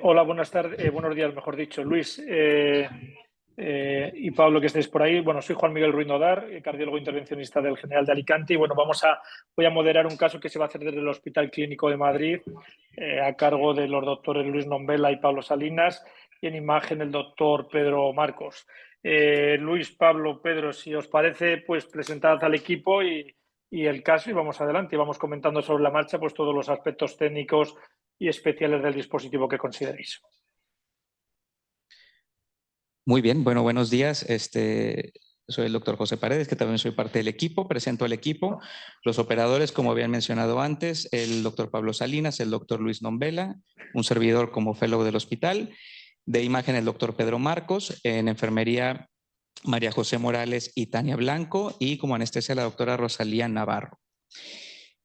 Hola, buenas tardes, buenos días, mejor dicho, Luis y Pablo, que estéis por ahí. Bueno, soy Juan Miguel Ruiz Nodar, cardiólogo intervencionista del General de Alicante, y bueno, voy a moderar un caso que se va a hacer desde el Hospital Clínico de Madrid, a cargo de los doctores Luis Nombela y Pablo Salinas, y en imagen el doctor Pedro Marcos. Luis, Pablo, Pedro, si os parece, pues presentad al equipo y el caso, y vamos adelante y vamos comentando sobre la marcha pues todos los aspectos técnicos y especiales del dispositivo que consideréis. Muy bien, bueno, buenos días. Soy el doctor José Paredes, que también soy parte del equipo. Presento al equipo, los operadores, como habían mencionado antes, el doctor Pablo Salinas, el doctor Luis Nombela, un servidor como fellow del hospital. De imagen, el doctor Pedro Marcos, en enfermería, María José Morales y Tania Blanco, y como anestesia, la doctora Rosalía Navarro.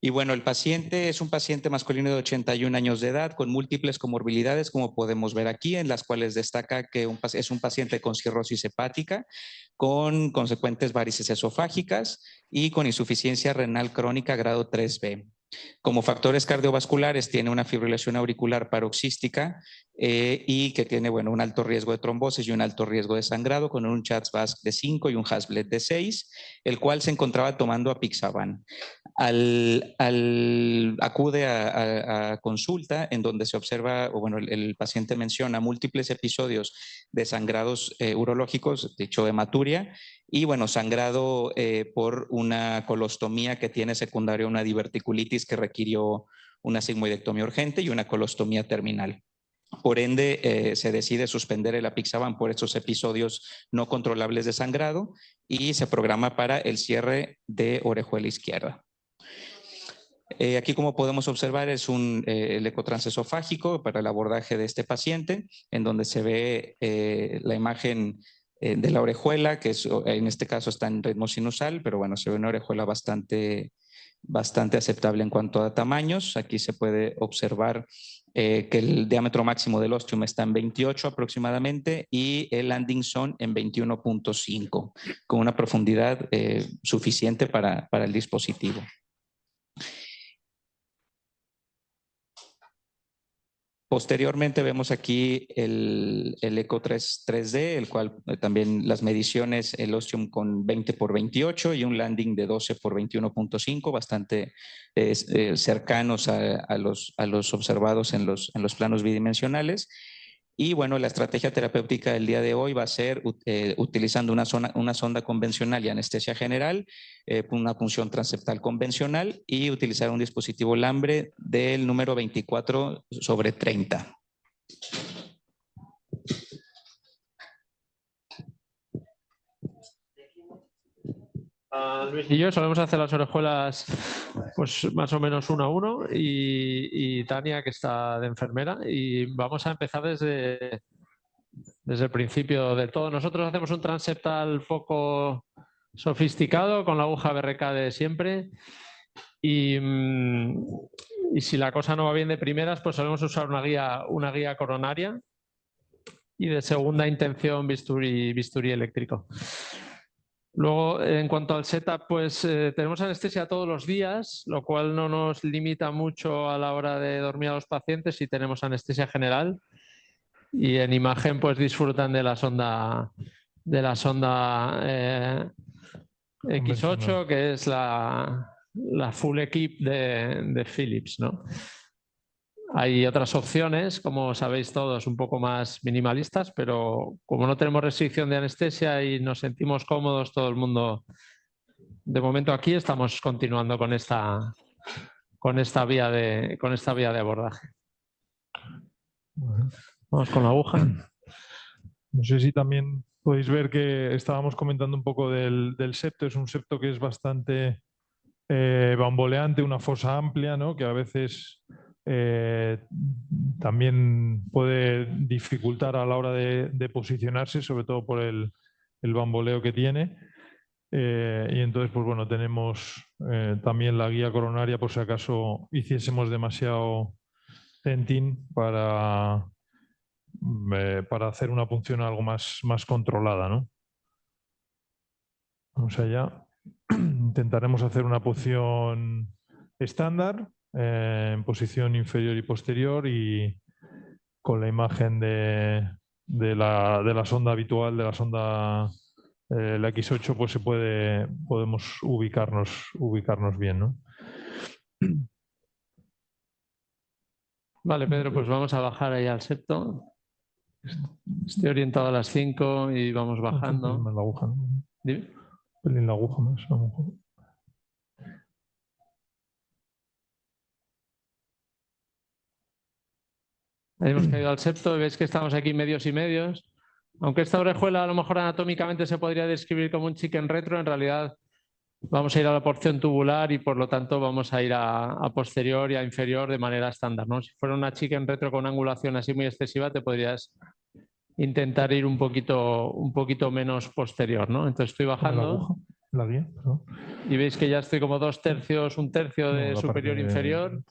Y bueno, el paciente es un paciente masculino de 81 años de edad con múltiples comorbilidades, como podemos ver aquí, en las cuales destaca que es un paciente con cirrosis hepática, con consecuentes varices esofágicas y con insuficiencia renal crónica grado 3B. Como factores cardiovasculares tiene una fibrilación auricular paroxística y que tiene un alto riesgo de trombosis y un alto riesgo de sangrado con un CHA2-VASc de 5 y un Hasbled de 6, el cual se encontraba tomando apixaban. Acude a consulta en donde se observa, el paciente menciona múltiples episodios de sangrados urológicos, dicho hematuria, y sangrado por una colostomía que tiene secundaria una diverticulitis que requirió una sigmoidectomía urgente y una colostomía terminal. Por ende, se decide suspender el apixaban por estos episodios no controlables de sangrado y se programa para el cierre de orejuela izquierda. Aquí, como podemos observar, es el ecotransesofágico para el abordaje de este paciente, en donde se ve la imagen de la orejuela, que en este caso está en ritmo sinusal, pero se ve una orejuela bastante aceptable en cuanto a tamaños. Aquí se puede observar que el diámetro máximo del ostium está en 28 aproximadamente y el landing zone en 21.5, con una profundidad suficiente para el dispositivo. Posteriormente vemos aquí el eco 3D, el cual también las mediciones, el ostium con 20 por 28 y un landing de 12 por 21.5, bastante cercanos a los observados en los planos bidimensionales. Y la estrategia terapéutica del día de hoy va a ser utilizando una sonda convencional y anestesia general, una punción transeptal convencional y utilizar un dispositivo Lambre del número 24/30. Luis y yo solemos hacer las orejuelas pues más o menos 1 a 1 y Tania, que está de enfermera, y vamos a empezar desde el principio del todo. Nosotros hacemos un transeptal poco sofisticado con la aguja BRK de siempre y si la cosa no va bien de primeras, pues solemos usar una guía coronaria y de segunda intención bisturí eléctrico. Luego, en cuanto al setup, pues tenemos anestesia todos los días, lo cual no nos limita mucho a la hora de dormir a los pacientes si tenemos anestesia general. Y en imagen, pues disfrutan de la sonda X8, que es la full equip de Philips, ¿no? Hay otras opciones, como sabéis todos, un poco más minimalistas, pero como no tenemos restricción de anestesia y nos sentimos cómodos, todo el mundo, de momento aquí estamos continuando con esta vía de abordaje. Vamos con la aguja. No sé si también podéis ver que estábamos comentando un poco del septo. Es un septo que es bastante bamboleante, una fosa amplia, ¿no? Que a veces también puede dificultar a la hora de posicionarse, sobre todo por el bamboleo que tiene. Y entonces, pues bueno, tenemos también la guía coronaria por si acaso hiciésemos demasiado tenting para hacer una punción algo más controlada, ¿no? Vamos allá. Intentaremos hacer una punción estándar en posición inferior y posterior y con la imagen de la sonda habitual, de la sonda la X8, pues podemos ubicarnos bien, ¿no? Vale, Pedro, pues vamos a bajar ahí al septo. Estoy orientado a las 5 y vamos bajando. Un pelín más la aguja, ¿no? Dime. Un pelín la aguja más, a lo mejor. Ahí hemos caído al septo y veis que estamos aquí medios y medios. Aunque esta orejuela a lo mejor anatómicamente se podría describir como un chicken retro, en realidad vamos a ir a la porción tubular y por lo tanto vamos a ir a posterior y a inferior de manera estándar, ¿no? Si fuera una chicken retro con una angulación así muy excesiva, te podrías intentar ir un poquito menos posterior, ¿no? Entonces estoy bajando. La guía, perdón. Y veis que ya estoy como 2/3, 1/3 de superior e inferior.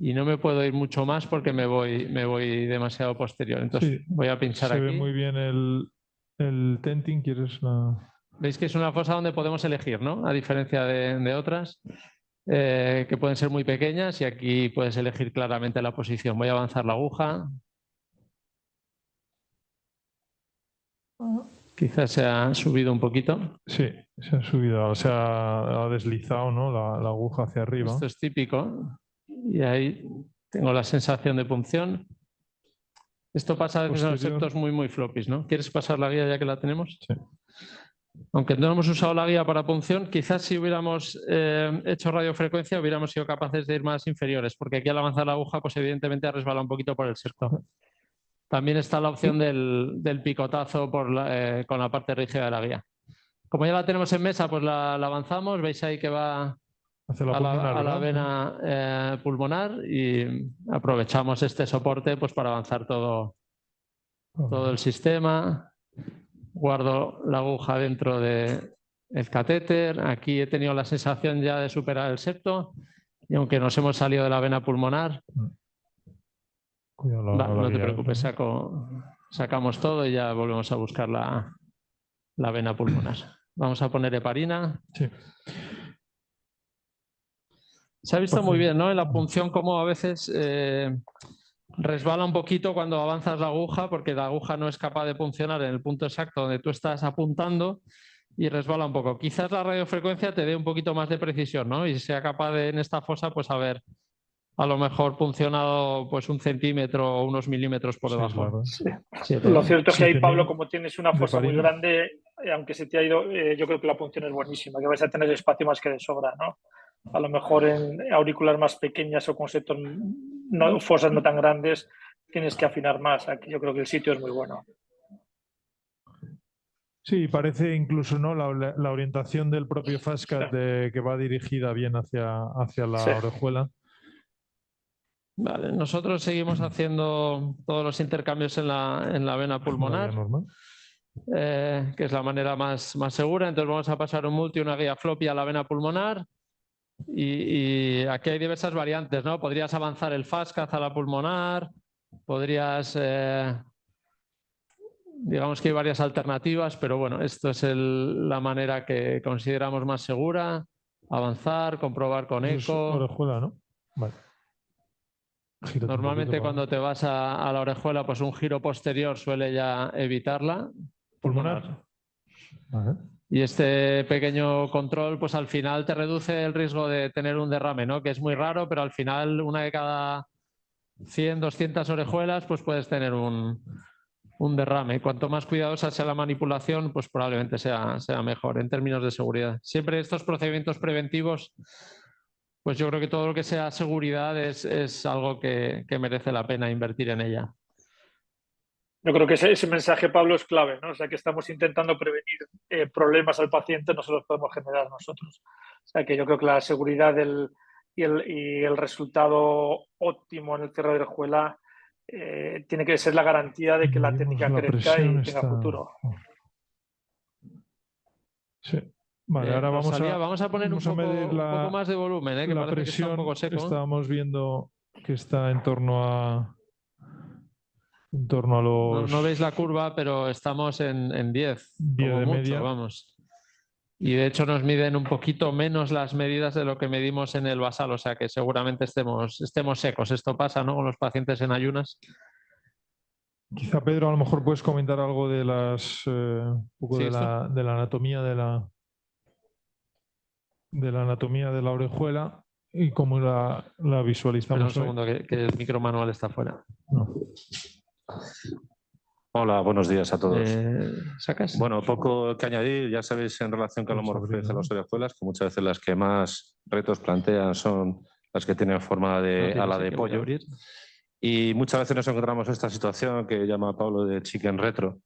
Y no me puedo ir mucho más porque me voy demasiado posterior. Entonces voy a pinchar aquí. Se ve muy bien el tenting. ¿Quieres la...? Veis que es una fosa donde podemos elegir, ¿no? A diferencia de otras que pueden ser muy pequeñas y aquí puedes elegir claramente la posición. Voy a avanzar la aguja. Quizás se ha subido un poquito. Sí, se ha subido, se ha deslizado, ¿no? la aguja hacia arriba. Esto es típico. Y ahí tengo la sensación de punción. Esto pasa a veces en los septos muy floppies, ¿no? ¿Quieres pasar la guía ya que la tenemos? Sí. Aunque no hemos usado la guía para punción, quizás si hubiéramos hecho radiofrecuencia hubiéramos sido capaces de ir más inferiores, porque aquí al avanzar la aguja, pues evidentemente ha resbalado un poquito por el septo. También está la opción del picotazo con la parte rígida de la guía. Como ya la tenemos en mesa, pues la avanzamos. Veis ahí que va a la vena pulmonar y aprovechamos este soporte pues para avanzar todo el sistema. Guardo la aguja dentro del catéter. Aquí he tenido la sensación ya de superar el septo y aunque nos hemos salido de la vena pulmonar, no te preocupes, sacamos todo y ya volvemos a buscar la vena pulmonar. Vamos a poner heparina. Sí. Se ha visto muy bien, ¿no? En la punción como a veces resbala un poquito cuando avanzas la aguja porque la aguja no es capaz de puncionar en el punto exacto donde tú estás apuntando y resbala un poco. Quizás la radiofrecuencia te dé un poquito más de precisión, ¿no? Y sea capaz de en esta fosa pues haber a lo mejor puncionado pues 1 centímetro o unos milímetros por debajo. Lo cierto es que ahí, Pablo, como tienes una fosa muy grande, aunque se te ha ido, yo creo que la punción es buenísima, que vais a tener espacio más que de sobra, ¿no? A lo mejor en auriculares más pequeñas o con fosas no tan grandes tienes que afinar más. Aquí yo creo que el sitio es muy bueno. Sí, parece incluso, ¿no? La orientación del propio FastCat que va dirigida bien hacia la orejuela. Vale, nosotros seguimos haciendo todos los intercambios en la vena pulmonar, que es la manera más segura. Entonces vamos a pasar un multi, una guía floppy a la vena pulmonar. Y aquí hay diversas variantes, ¿no? Podrías avanzar el FastCat a la pulmonar, podrías, digamos que hay varias alternativas, pero bueno, esto es la manera que consideramos más segura. Avanzar, comprobar con eco. Orejuela, ¿no? Vale. Normalmente cuando te vas a la orejuela, pues un giro posterior suele ya evitarla. Pulmonar. Vale. Y este pequeño control, pues al final te reduce el riesgo de tener un derrame, ¿no? Que es muy raro, pero al final una de cada 100, 200 orejuelas, pues puedes tener un derrame. Cuanto más cuidadosa sea la manipulación, pues probablemente sea mejor en términos de seguridad. Siempre estos procedimientos preventivos, pues yo creo que todo lo que sea seguridad es algo que merece la pena invertir en ella. Yo creo que ese mensaje, Pablo, es clave, ¿no? O sea, que estamos intentando prevenir problemas al paciente, no se los podemos generar nosotros. O sea, que yo creo que la seguridad y el resultado óptimo en el cierre de orejuela tiene que ser la garantía de que la técnica crezca y tenga futuro. Sí. Vale, ahora vamos a poner un poco más de volumen, que la parece presión que está un poco seco. Estábamos viendo que está en torno a los... No veis la curva, pero estamos en 10, como de mucho, media. vamos. Y de hecho nos miden un poquito menos las medidas de lo que medimos en el basal, o sea que seguramente estemos secos. Esto pasa, ¿no? Con los pacientes en ayunas, Quizá, Pedro, a lo mejor puedes comentar algo de las un poco Sí, de la anatomía de la anatomía de la orejuela y cómo la Espera un visualizamos hoy. segundo, que el micro manual está fuera. No. Hola, buenos días a todos. ¿Sacas? Bueno, poco que añadir, ya sabéis en relación con la Vamos a morfología de abrirlo. las orejuelas, que muchas veces las que más retos plantean son las que tienen forma de No, ala sí de que voy a pollo. abrir. Y muchas veces nos encontramos esta situación que llama Pablo de chicken retro,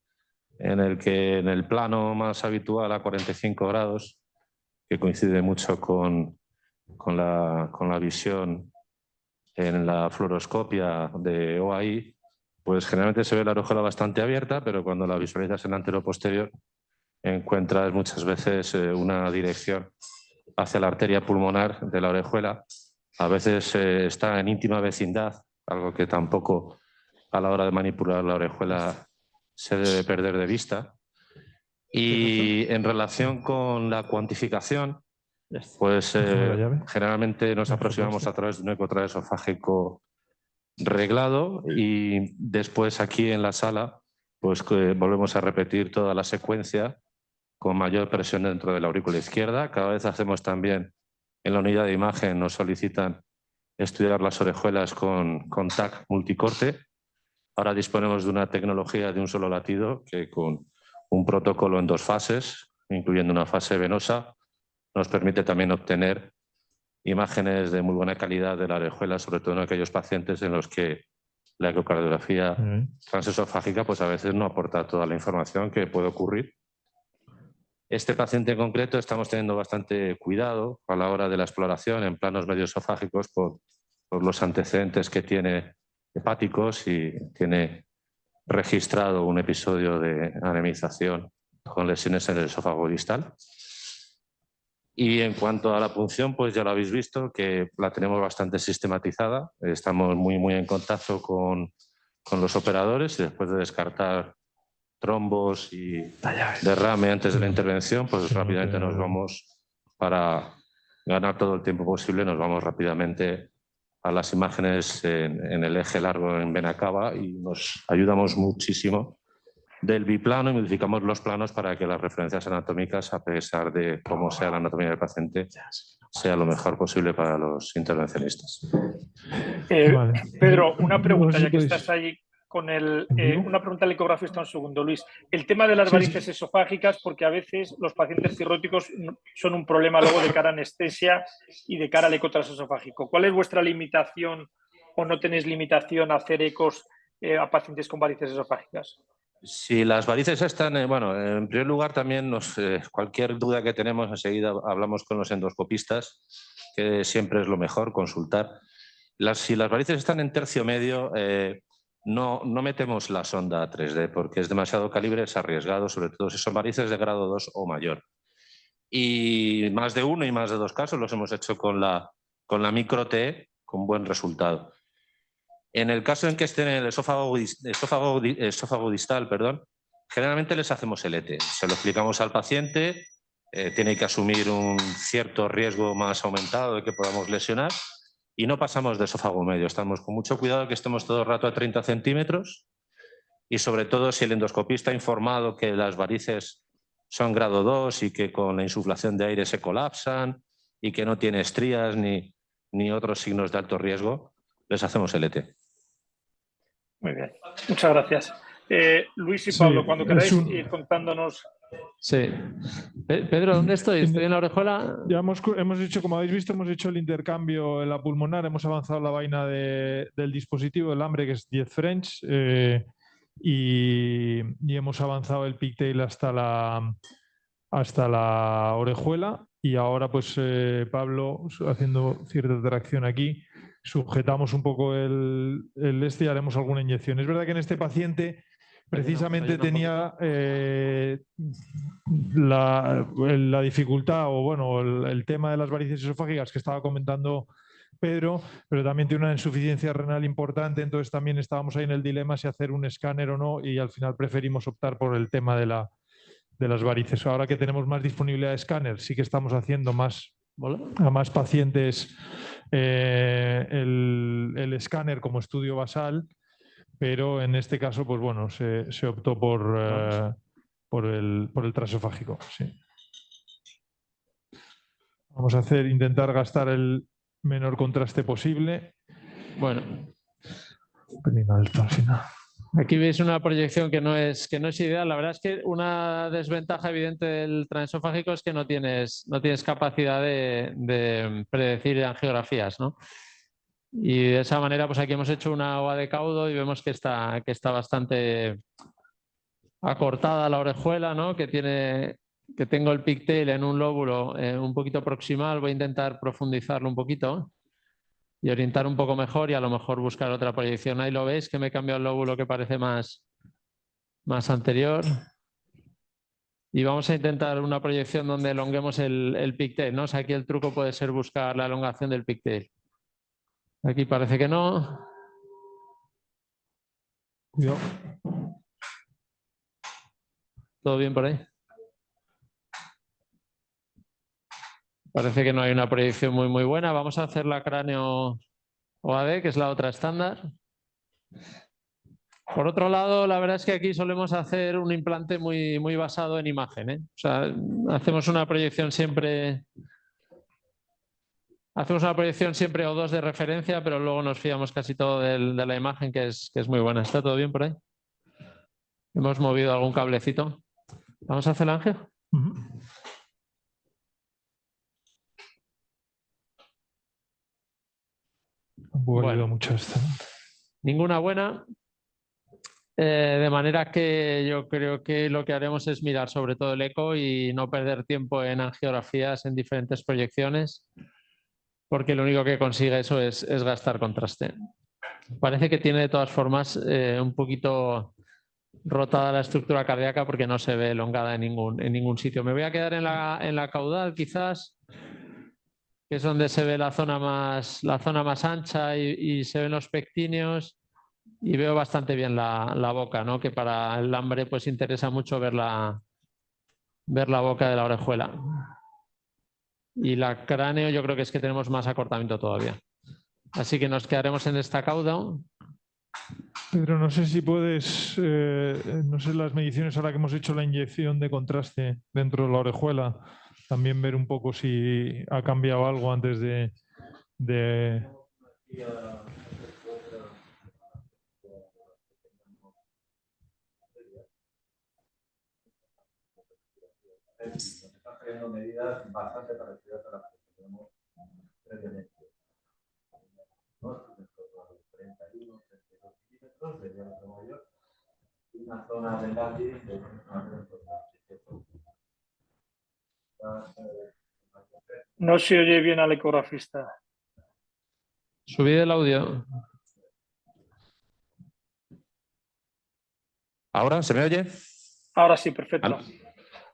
en el que en el plano más habitual a 45 grados, que coincide mucho con la visión en la fluoroscopia de OAI, pues generalmente se ve la orejuela bastante abierta, pero cuando la visualizas en antero-posterior encuentras muchas veces una dirección hacia la arteria pulmonar de la orejuela. A veces está en íntima vecindad, algo que tampoco a la hora de manipular la orejuela se debe perder de vista. Y en relación con la cuantificación, pues generalmente nos aproximamos a través de un ecotraesofágico reglado y después aquí en la sala pues que volvemos a repetir toda la secuencia con mayor presión dentro de la aurícula izquierda. Cada vez hacemos también, en la unidad de imagen nos solicitan estudiar las orejuelas con TAC multicorte. Ahora disponemos de una tecnología de un solo latido que con un protocolo en 2 fases, incluyendo una fase venosa, nos permite también obtener imágenes de muy buena calidad de la orejuela, sobre todo en aquellos pacientes en los que la ecocardiografía transesofágica pues a veces no aporta toda la información que puede ocurrir. Este paciente en concreto estamos teniendo bastante cuidado a la hora de la exploración en planos medioesofágicos por los antecedentes que tiene hepáticos y tiene registrado un episodio de anemización con lesiones en el esófago distal. Y en cuanto a la punción, pues ya lo habéis visto, que la tenemos bastante sistematizada. Estamos muy en contacto con los operadores y después de descartar trombos y derrame antes de la intervención, pues rápidamente nos vamos, para ganar todo el tiempo posible, nos vamos rápidamente a las imágenes en el eje largo en vena cava y nos ayudamos muchísimo del biplano y modificamos los planos para que las referencias anatómicas, a pesar de cómo sea la anatomía del paciente, sea lo mejor posible para los intervencionistas. Vale. Pedro, una pregunta, No sé si ya que podéis... estás ahí con el... ¿Digo? una pregunta al ecografista, un segundo, Luis. El tema de las varices esofágicas, porque a veces los pacientes cirróticos son un problema luego de cara a anestesia y de cara al ecotransesofágico. ¿Cuál es vuestra limitación o no tenéis limitación a hacer ecos a pacientes con varices esofágicas? Si las varices están, bueno, en primer lugar también cualquier duda que tenemos enseguida hablamos con los endoscopistas, que siempre es lo mejor consultar. Si las varices están en tercio medio, no metemos la sonda 3D porque es demasiado calibre, es arriesgado, sobre todo si son varices de grado 2 o mayor. Y más de uno y más de 2 casos los hemos hecho con la micro-T con buen resultado. En el caso en que estén en el esófago distal, generalmente les hacemos el ET. Se lo explicamos al paciente, tiene que asumir un cierto riesgo más aumentado de que podamos lesionar y no pasamos de esófago medio. Estamos con mucho cuidado que estemos todo el rato a 30 centímetros y sobre todo si el endoscopista ha informado que las varices son grado 2 y que con la insuflación de aire se colapsan y que no tiene estrías ni otros signos de alto riesgo, les hacemos el ET. Muy bien, muchas gracias. Luis y Pablo, cuando queráis ir contándonos. Sí. Pedro, ¿dónde estoy? ¿Estoy en la orejuela? Ya hemos hecho, como habéis visto, hemos hecho el intercambio en la pulmonar, hemos avanzado la vaina del dispositivo, el hambre, que es 10 French, y hemos avanzado el pigtail hasta la orejuela y ahora pues Pablo, haciendo cierta tracción aquí, sujetamos un poco el y haremos alguna inyección. Es verdad que en este paciente precisamente tenía la dificultad o bueno el tema de las varices esofágicas que estaba comentando Pedro, pero también tiene una insuficiencia renal importante, entonces también estábamos ahí en el dilema si hacer un escáner o no y al final preferimos optar por el tema de las varices. Ahora que tenemos más disponibilidad de escáner, sí que estamos haciendo a más pacientes el escáner como estudio basal, pero en este caso, pues bueno, se optó por el transesofágico. Sí. Vamos a intentar gastar el menor contraste posible. Bueno, Un pelín alto al final. aquí veis una proyección que no es ideal. La verdad es que una desventaja evidente del transesofágico es que no tienes capacidad de predecir angiografías, ¿no? Y de esa manera, pues aquí hemos hecho una OA de caudo y vemos que está bastante acortada la orejuela, ¿no? Que tengo el pigtail en un lóbulo un poquito proximal. Voy a intentar profundizarlo un poquito y orientar un poco mejor y a lo mejor buscar otra proyección. Ahí lo veis que me he cambiado el lóbulo que parece más anterior. Y vamos a intentar una proyección donde elonguemos el pigtail, ¿no? O sea, aquí el truco puede ser buscar la elongación del pigtail. Aquí parece que no. Cuidado. ¿Todo bien por ahí? Parece que no hay una proyección muy buena. Vamos a hacer la cráneo OAD, que es la otra estándar. Por otro lado, la verdad es que aquí solemos hacer un implante muy basado en imagen, ¿eh? O sea, hacemos una proyección siempre o dos de referencia, pero luego nos fiamos casi todo de la imagen, que es muy buena. ¿Está todo bien por ahí? ¿Hemos movido algún cablecito? ¿Vamos a hacer el ángel? Bueno, mucho esto. Ninguna buena. De manera que yo creo que lo que haremos es mirar sobre todo el eco y no perder tiempo en angiografías en diferentes proyecciones, porque lo único que consigue eso es gastar contraste. Parece que tiene de todas formas un poquito rotada la estructura cardíaca porque no se ve elongada en ningún sitio. Me voy a quedar en la caudal quizás, que es donde se ve la zona más ancha y se ven los pectíneos. Y veo bastante bien la boca, ¿no? Que para el hambre pues interesa mucho ver la boca de la orejuela. Y la cráneo yo creo que es que tenemos más acortamiento todavía. Así que nos quedaremos en esta cauda. Pedro, no sé si puedes, no sé las mediciones ahora que hemos hecho la inyección de contraste dentro de la orejuela, también ver un poco si ha cambiado algo antes de... Nos están saliendo medidas bastante parecidas a las que tenemos previamente. ¿No? 31, 32 milímetros de diámetro mayor y una zona de landing de 18. No se oye bien al ecografista. Subid el audio. ¿Ahora se me oye? Ahora sí, perfecto.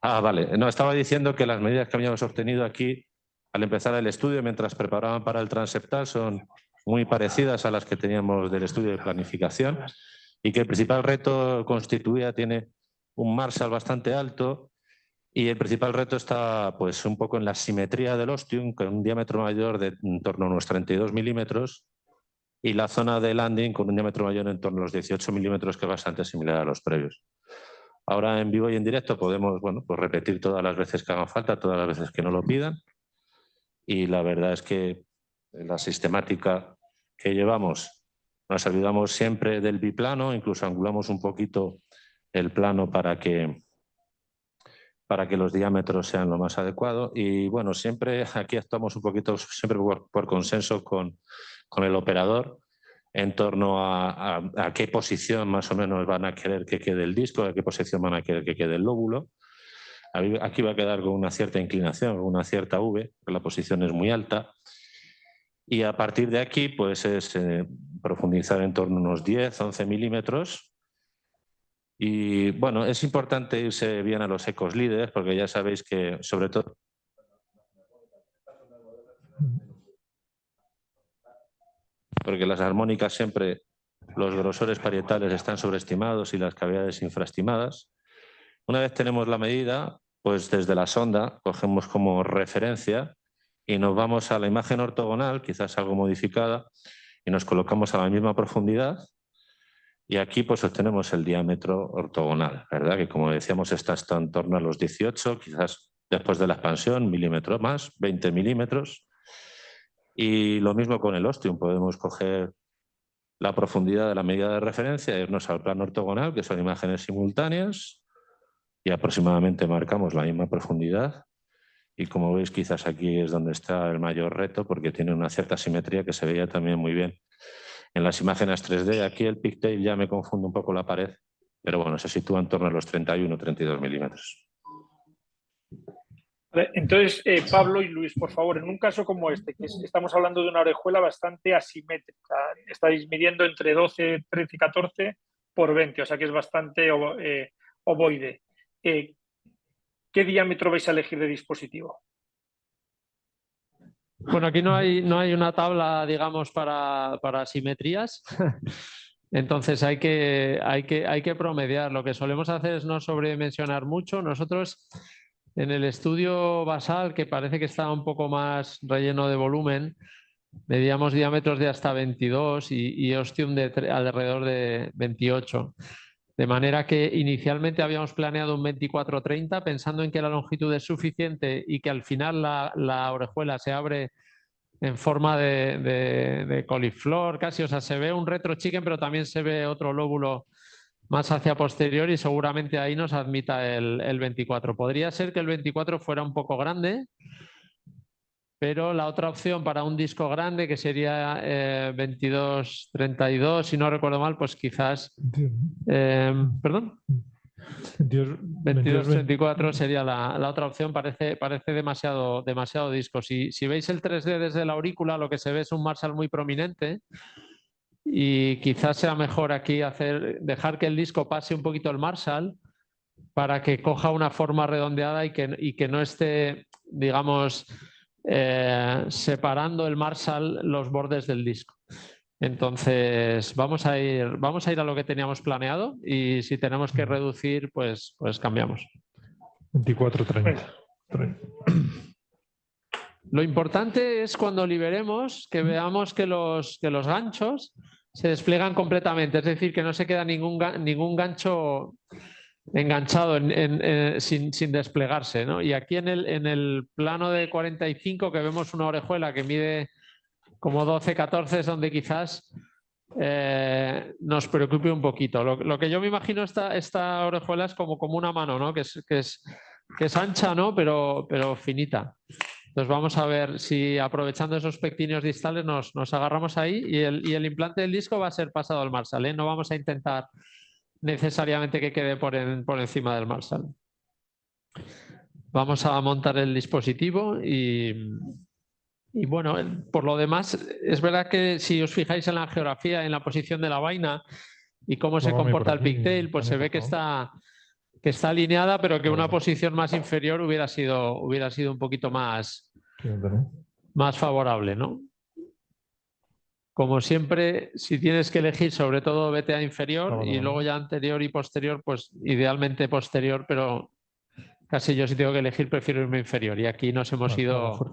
Vale. No, estaba diciendo que las medidas que habíamos obtenido aquí al empezar el estudio, mientras preparaban para el transeptal, son muy parecidas a las que teníamos del estudio de planificación y que el principal reto tiene un Marshall bastante alto y el principal reto está pues un poco en la simetría del ostium, con un diámetro mayor de en torno a unos 32 milímetros y la zona de landing con un diámetro mayor en torno a los 18 milímetros, que es bastante similar a los previos. Ahora en vivo y en directo podemos pues repetir todas las veces que hagan falta, todas las veces que no lo pidan. Y la verdad es que la sistemática que llevamos nos olvidamos siempre del biplano, incluso angulamos un poquito el plano para que los diámetros sean lo más adecuado. Y bueno, siempre aquí actuamos un poquito, siempre por consenso con el operador, en torno a qué posición más o menos van a querer que quede el disco, a qué posición van a querer que quede el lóbulo. Aquí va a quedar con una cierta inclinación, con una cierta V, porque la posición es muy alta. Y a partir de aquí, pues es profundizar en torno a unos 10, 11 milímetros. Y bueno, es importante irse bien a los ecos líderes, porque ya sabéis que sobre todo... Porque las armónicas siempre, los grosores parietales están sobreestimados y las cavidades infraestimadas. Una vez tenemos la medida, pues desde la sonda cogemos como referencia y nos vamos a la imagen ortogonal, quizás algo modificada, y nos colocamos a la misma profundidad Y aquí pues obtenemos el diámetro ortogonal, ¿verdad? Que como decíamos está en torno a los 18, quizás después de la expansión, milímetros más, 20 milímetros. Y lo mismo con el ostium, podemos coger la profundidad de la medida de referencia e irnos al plano ortogonal, que son imágenes simultáneas, y aproximadamente marcamos la misma profundidad. Y como veis, quizás aquí es donde está el mayor reto, porque tiene una cierta simetría que se veía también muy bien en las imágenes 3D. Aquí el pigtail ya me confunde un poco la pared, pero bueno, se sitúa en torno a los 31-32 milímetros. Entonces, Pablo y Luis, por favor, en un caso como este, que estamos hablando de una orejuela bastante asimétrica, estáis midiendo entre 12, 13 y 14 por 20, o sea que es bastante ovoide. ¿Qué diámetro vais a elegir de dispositivo? Bueno, aquí no hay una tabla, digamos, para asimetrías. Entonces hay que promediar. Lo que solemos hacer es no sobredimensionar mucho. Nosotros en el estudio basal, que parece que está un poco más relleno de volumen, medíamos diámetros de hasta 22 y ostium de alrededor de 28. De manera que inicialmente habíamos planeado un 24-30 pensando en que la longitud es suficiente y que al final la orejuela se abre en forma de coliflor casi, o sea, se ve un retro chicken pero también se ve otro lóbulo más hacia posterior y seguramente ahí nos admita el 24. Podría ser que el 24 fuera un poco grande, pero la otra opción para un disco grande, que sería 22-32, si no recuerdo mal, pues quizás... ¿Perdón? 22-34 sería la otra opción, parece demasiado disco. Si veis el 3D desde la aurícula, lo que se ve es un Marshall muy prominente y quizás sea mejor aquí dejar que el disco pase un poquito el Marshall para que coja una forma redondeada y que no esté, digamos, separando el Marshall los bordes del disco. Entonces vamos a ir a lo que teníamos planeado y si tenemos que reducir, pues cambiamos. 24-30. Lo importante es cuando liberemos que veamos que los ganchos se despliegan completamente, es decir, que no se queda ningún gancho enganchado sin desplegarse, ¿no? Y aquí en el plano de 45 que vemos una orejuela que mide como 12-14 es donde quizás nos preocupe un poquito. Lo que yo me imagino esta orejuela es como una mano, ¿no? Que es ancha, ¿no? Pero finita. Entonces vamos a ver si aprovechando esos pectinios distales nos agarramos ahí y el implante del disco va a ser pasado al Marshall, ¿eh? No vamos a intentar necesariamente que quede por encima del Marshall. Vamos a montar el dispositivo y bueno, por lo demás, es verdad que si os fijáis en la geografía, en la posición de la vaina y cómo se comporta el pigtail, pues se ve que está alineada, pero que una posición más inferior hubiera sido un poquito más favorable, ¿no? Como siempre, si tienes que elegir, sobre todo vete a inferior y luego ya anterior y posterior, pues idealmente posterior, pero casi yo si tengo que elegir prefiero irme inferior y aquí nos hemos ido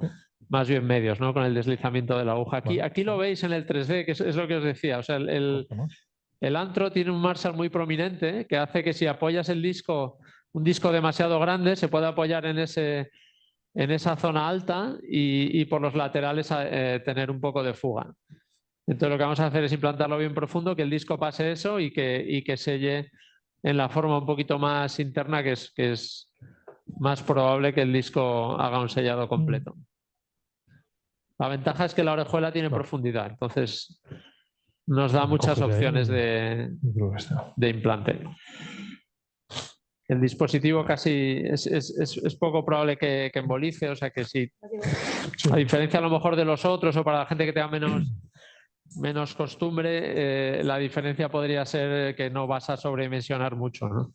más bien medios, ¿no? Con el deslizamiento de la aguja. Aquí lo veis en el 3D, que es lo que os decía. O sea, el antro tiene un Marshall muy prominente que hace que si apoyas un disco demasiado grande, se puede apoyar en esa zona alta y por los laterales tener un poco de fuga. Entonces lo que vamos a hacer es implantarlo bien profundo, que el disco pase eso y que selle en la forma un poquito más interna, que es más probable que el disco haga un sellado completo. La ventaja es que la orejuela tiene profundidad, entonces nos da muchas opciones de implante. El dispositivo casi es poco probable que embolice, o sea que sí, a diferencia a lo mejor de los otros o para la gente que tenga menos costumbre, la diferencia podría ser que no vas a sobredimensionar mucho, ¿no?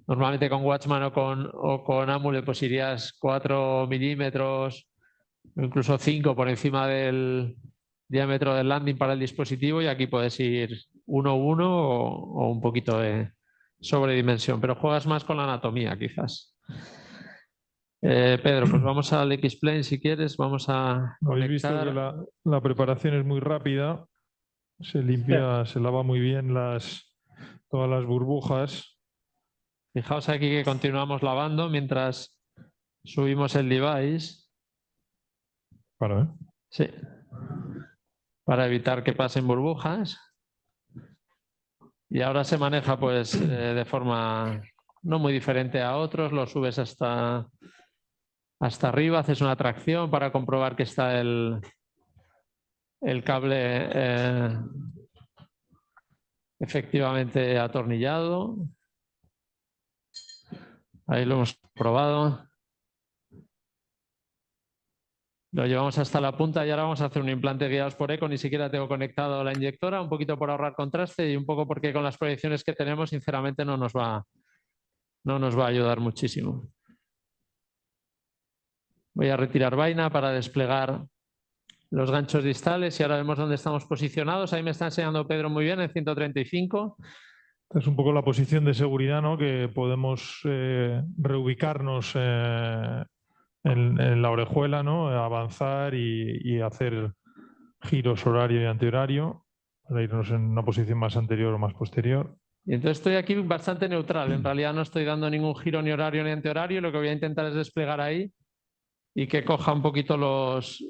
Normalmente con Watchman o con Amulet pues irías 4 milímetros, incluso 5 por encima del diámetro del landing para el dispositivo y aquí puedes ir 1-1 o un poquito de sobredimensión, pero juegas más con la anatomía quizás. Pedro, pues vamos al X-Plane si quieres, vamos a conectar. Habéis visto que la preparación es muy rápida Se limpia, se lava muy bien todas las burbujas. Fijaos aquí que continuamos lavando mientras subimos el device. Sí. Para evitar que pasen burbujas. Y ahora se maneja pues de forma no muy diferente a otros. Lo subes hasta arriba, haces una tracción para comprobar que está el cable efectivamente atornillado. Ahí lo hemos probado. Lo llevamos hasta la punta y ahora vamos a hacer un implante guiados por eco. Ni siquiera tengo conectado la inyectora, un poquito por ahorrar contraste y un poco porque con las proyecciones que tenemos, sinceramente, no nos va a ayudar muchísimo. Voy a retirar vaina para desplegar los ganchos distales y ahora vemos dónde estamos posicionados. Ahí me está enseñando Pedro muy bien, en 135. Es un poco la posición de seguridad, ¿no? Que podemos reubicarnos en la orejuela, ¿no? Avanzar y hacer giros horario y antihorario para irnos en una posición más anterior o más posterior. Y entonces estoy aquí bastante neutral. En realidad no estoy dando ningún giro ni horario ni antihorario. Lo que voy a intentar es desplegar ahí y que coja un poquito los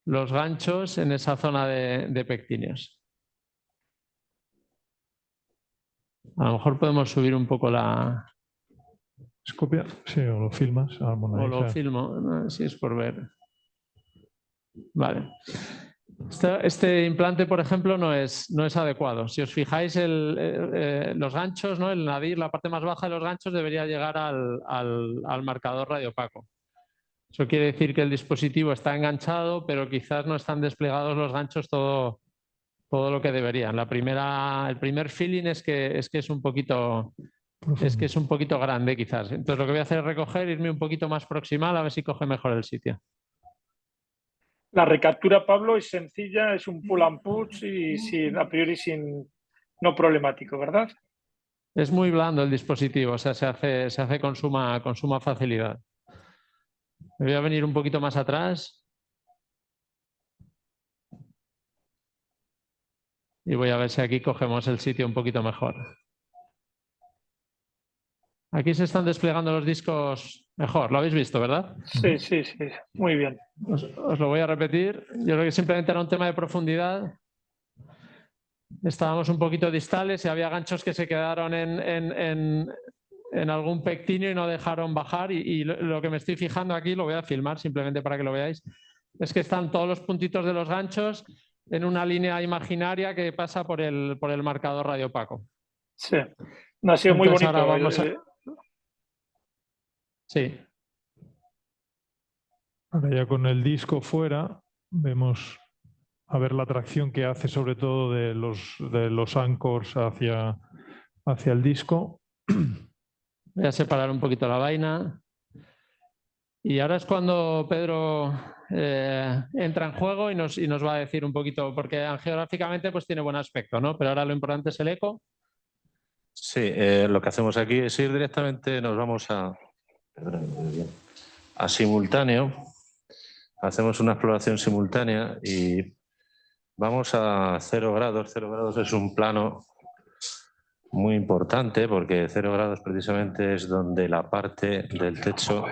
ganchos en esa zona de pectíneos. A lo mejor podemos subir un poco la... ¿Escopia? Sí, o lo filmas. O lo filmo, no, si es por ver. Vale. Este implante, por ejemplo, no es adecuado. Si os fijáis, los ganchos, ¿no? El nadir, la parte más baja de los ganchos debería llegar al marcador radiopaco. Eso quiere decir que el dispositivo está enganchado, pero quizás no están desplegados los ganchos todo lo que deberían. El primer feeling es que es un poquito grande, quizás. Entonces lo que voy a hacer es recoger, irme un poquito más proximal a ver si coge mejor el sitio. La recaptura, Pablo, es sencilla, es un pull and push y a priori no problemático, ¿verdad? Es muy blando el dispositivo, o sea, se hace con suma facilidad. Me voy a venir un poquito más atrás y voy a ver si aquí cogemos el sitio un poquito mejor. Aquí se están desplegando los discos mejor, lo habéis visto, ¿verdad? Sí, muy bien. Os lo voy a repetir. Yo creo que simplemente era un tema de profundidad. Estábamos un poquito distales y había ganchos que se quedaron en algún pectíneo y no dejaron bajar. Y lo que me estoy fijando aquí, lo voy a filmar simplemente para que lo veáis, es que están todos los puntitos de los ganchos en una línea imaginaria que pasa por el marcador radiopaco. Sí, no, ha sido muy bonito. Ahora vamos a... Sí. Ahora ya con el disco fuera vemos a ver la tracción que hace sobre todo de los anchors hacia el disco. Voy a separar un poquito la vaina. Y ahora es cuando Pedro entra en juego y nos va a decir un poquito, porque angiográficamente pues tiene buen aspecto, ¿no? Pero ahora lo importante es el eco. Sí, lo que hacemos aquí es ir directamente, nos vamos a simultáneo, hacemos una exploración simultánea y vamos a 0 grados. 0 grados es un plano muy importante porque 0 grados precisamente es donde la parte del techo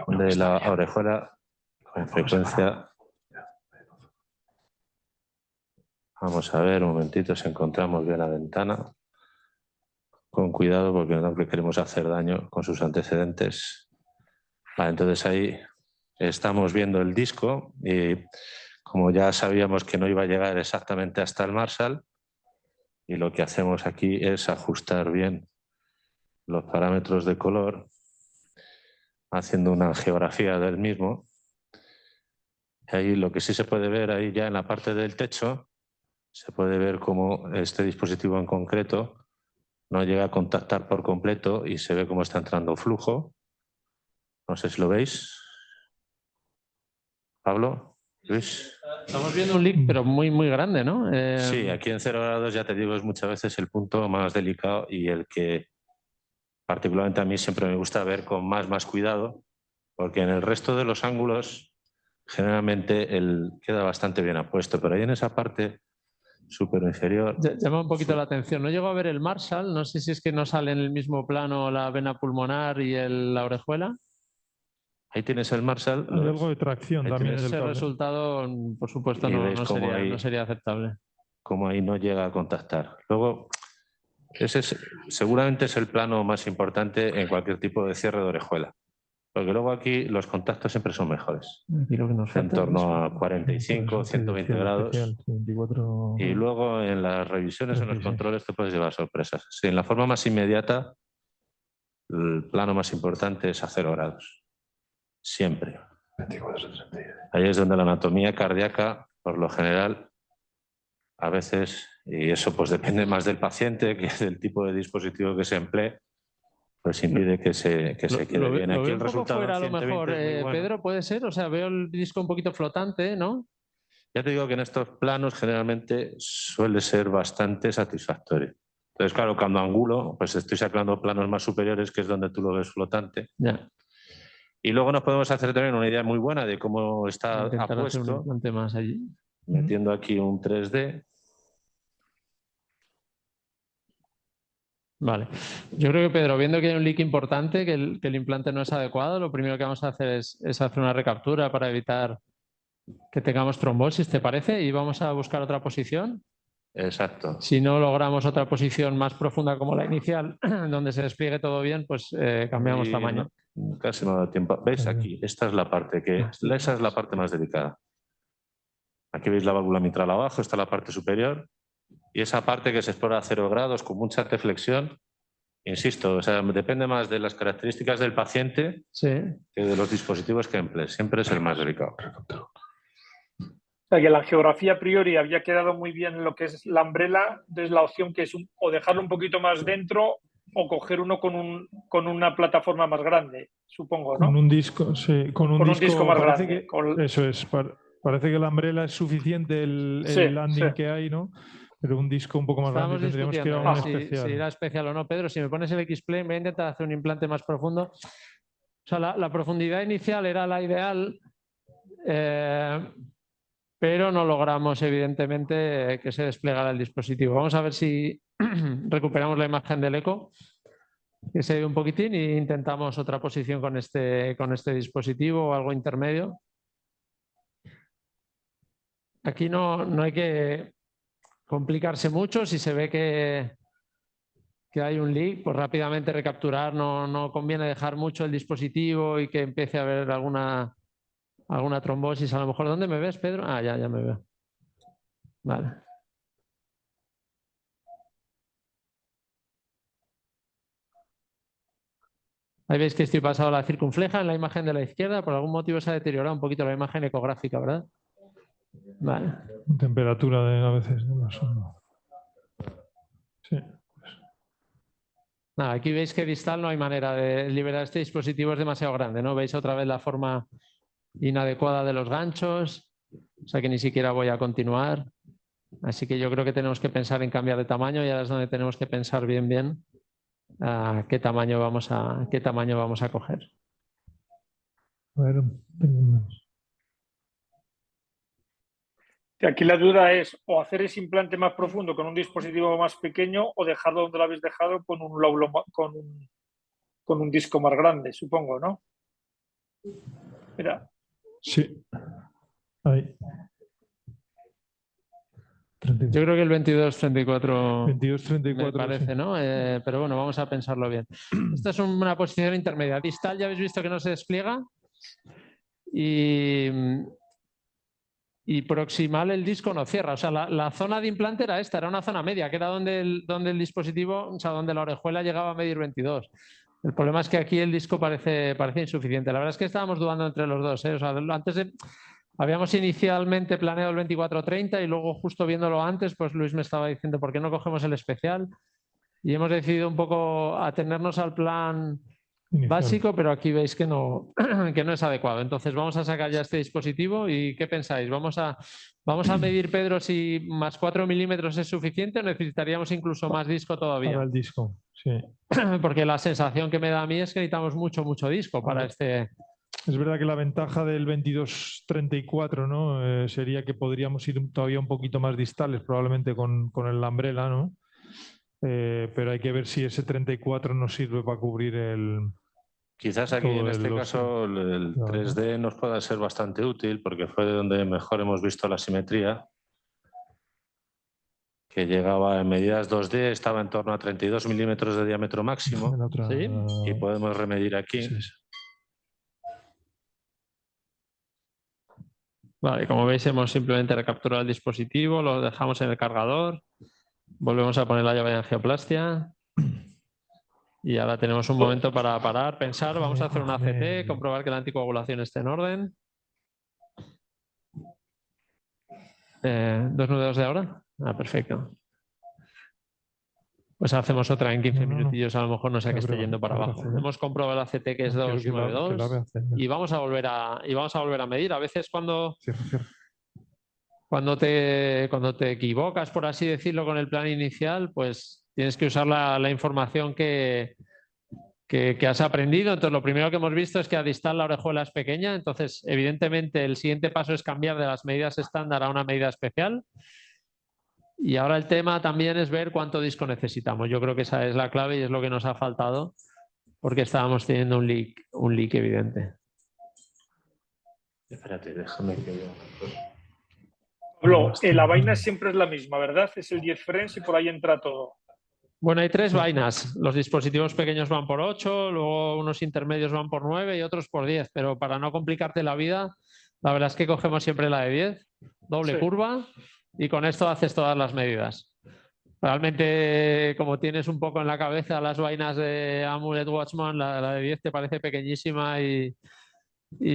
de la orejuela con frecuencia... Vamos a ver un momentito si encontramos bien la ventana. Con cuidado porque no queremos hacer daño con sus antecedentes. Vale, entonces ahí estamos viendo el disco y como ya sabíamos que no iba a llegar exactamente hasta el Marshall, y lo que hacemos aquí es ajustar bien los parámetros de color haciendo una geografía del mismo. Y ahí lo que sí se puede ver ahí ya en la parte del techo, se puede ver cómo este dispositivo en concreto no llega a contactar por completo y se ve cómo está entrando flujo. No sé si lo veis. Pablo, Luis. Estamos viendo un leak, pero muy, muy grande, ¿no? Sí, aquí en 0 grados, ya te digo, es muchas veces el punto más delicado y el que particularmente a mí siempre me gusta ver con más cuidado, porque en el resto de los ángulos generalmente queda bastante bien apuesto, pero ahí en esa parte súper inferior. Llama un poquito la atención. No llego a ver el Marshall, no sé si es que no sale en el mismo plano la vena pulmonar y la orejuela. Ahí tienes el Marshall. Hay algo de tracción ahí también en el Ese cable. resultado, por supuesto, Y no, veis no cómo sería, ahí- no sería aceptable. Como ahí no llega a contactar. Luego, seguramente es el plano más importante en cualquier tipo de cierre de orejuela. Porque luego aquí los contactos siempre son mejores. Aquí lo que nos En falta torno a Por 45, eso te 120 decía el grados. especial, 24. Y luego en las revisiones, en los 36. controles, te puedes llevar sorpresas. Sí, en la forma más inmediata, el plano más importante es a 0 grados. Siempre. 24, 36. Ahí es donde la anatomía cardíaca, por lo general, a veces, y eso pues depende más del paciente que del tipo de dispositivo que se emplee, pues impide que se quede bien. Lo Aquí veo el un poco resultado fuera, a lo en 120 mejor, es muy bueno. Pedro, puede ser. O sea, veo el disco un poquito flotante, ¿no? Ya te digo que en estos planos generalmente suele ser bastante satisfactorio. Entonces, claro, cuando angulo, pues estoy sacando planos más superiores, que es donde tú lo ves flotante. Ya. Y luego nos podemos hacer también una idea muy buena de cómo está Intentar hacer un apuesto, implante más allí. metiendo aquí un 3D. Vale. Yo creo que, Pedro, viendo que hay un leak importante, que el implante no es adecuado, lo primero que vamos a hacer es hacer una recaptura para evitar que tengamos trombosis, ¿te parece? Y vamos a buscar otra posición. Exacto. Si no logramos otra posición más profunda como la inicial, donde se despliegue todo bien, pues cambiamos Y tamaño. casi no da tiempo. ¿Veis aquí? Esta es la parte esa es la parte más delicada. Aquí veis la válvula mitral abajo, está la parte superior. Y esa parte que se explora a 0 grados con mucha reflexión, insisto, o sea, depende más de las características del paciente Sí. que de los dispositivos que emplees. Siempre es el más delicado. O sea, que la geografía a priori había quedado muy bien en lo que es la umbrella, entonces la opción que es o dejarlo un poquito más dentro o coger uno con una plataforma más grande, supongo, ¿no? Con un disco, sí, con un disco más parece grande. que eso es, parece que la umbrella es suficiente el landing que hay, ¿no? Pero un disco un poco más Estábamos grande tendríamos que ir a un especial. si era especial o no. Pedro, si me pones el X-Plane, voy a intentar hacer un implante más profundo. O sea, la profundidad inicial era la ideal, pero no logramos, evidentemente, que se desplegara el dispositivo. Vamos a ver si recuperamos la imagen del eco, que se ve un poquitín, e intentamos otra posición con este dispositivo o algo intermedio. Aquí no hay que complicarse mucho. Si se ve que hay un leak, pues rápidamente recapturar. No conviene dejar mucho el dispositivo y que empiece a haber alguna trombosis. A lo mejor, ¿dónde me ves, Pedro? Ah, ya me veo. Vale. Ahí veis que estoy pasado la circunfleja en la imagen de la izquierda. Por algún motivo se ha deteriorado un poquito la imagen ecográfica, ¿verdad? Vale. Temperatura a veces de la sonda. Sí. Nada, aquí veis que distal no hay manera de liberar este dispositivo, es demasiado grande, ¿no? Veis otra vez la forma inadecuada de los ganchos, o sea que ni siquiera voy a continuar. Así que yo creo que tenemos que pensar en cambiar de tamaño y ahora es donde tenemos que pensar bien qué tamaño vamos a coger. A ver, Aquí la duda es o hacer ese implante más profundo con un dispositivo más pequeño o dejarlo donde lo habéis dejado con un lóbulo, con un disco más grande, supongo, ¿no? Mira. Sí. Ahí. 34. Yo creo que el 22-34 22-34 me parece, sí. ¿no? Pero bueno, vamos a pensarlo bien. Esta es una posición intermedia. Distal ya habéis visto que no se despliega. Y proximal el disco no cierra. O sea, la zona de implante era esta, era una zona media, que era donde el dispositivo, o sea, donde la orejuela llegaba a medir 22. El problema es que aquí el disco parece insuficiente. La verdad es que estábamos dudando entre los dos, ¿eh? O sea, habíamos inicialmente planeado el 24-30 y luego justo viéndolo antes, pues Luis me estaba diciendo, ¿por qué no cogemos el especial? Y hemos decidido un poco atenernos al plan básico, pero aquí veis que no es adecuado. Entonces vamos a sacar ya este dispositivo y ¿qué pensáis? ¿Vamos a medir, Pedro, si más 4 milímetros es suficiente o necesitaríamos incluso más disco todavía? Para el disco, sí. Porque la sensación que me da a mí es que necesitamos mucho disco para este... Es verdad que la ventaja del 22-34, ¿no? Sería que podríamos ir todavía un poquito más distales, probablemente con el Lambrela, ¿no? Pero hay que ver si ese 34 nos sirve para cubrir el... Quizás aquí en este caso el 3D nos pueda ser bastante útil porque fue de donde mejor hemos visto la simetría, que llegaba en medidas 2D, estaba en torno a 32 milímetros de diámetro máximo. ¿Sí? Y podemos remedir aquí. Sí. Vale, como veis hemos simplemente recapturado el dispositivo, lo dejamos en el cargador, volvemos a poner la llave de angioplastia y ahora tenemos un momento para parar, pensar, vamos a hacer una ACT, comprobar que la anticoagulación esté en orden. 2 nudos de ahora. Perfecto. Pues hacemos otra en 15 minutillos, a lo mejor no sea que esté yendo para abajo. Hemos comprobado el ACT que es 292 y vamos a volver a medir. A veces cuando te equivocas, por así decirlo, con el plan inicial, pues tienes que usar la información que has aprendido. Entonces, lo primero que hemos visto es que a distal la orejuela es pequeña. Entonces, evidentemente, el siguiente paso es cambiar de las medidas estándar a una medida especial. Y ahora el tema también es ver cuánto disco necesitamos. Yo creo que esa es la clave y es lo que nos ha faltado porque estábamos teniendo un leak evidente. Espérate, déjame que yo... Pablo, la vaina siempre es la misma, ¿verdad? Es el 10 frames y por ahí entra todo. Bueno, hay 3 vainas. Los dispositivos pequeños van por 8, luego unos intermedios van por 9 y otros por 10. Pero para no complicarte la vida, la verdad es que cogemos siempre la de 10, doble curva, y con esto haces todas las medidas. Realmente, como tienes un poco en la cabeza las vainas de Amulet Watchman, la de 10 te parece pequeñísima y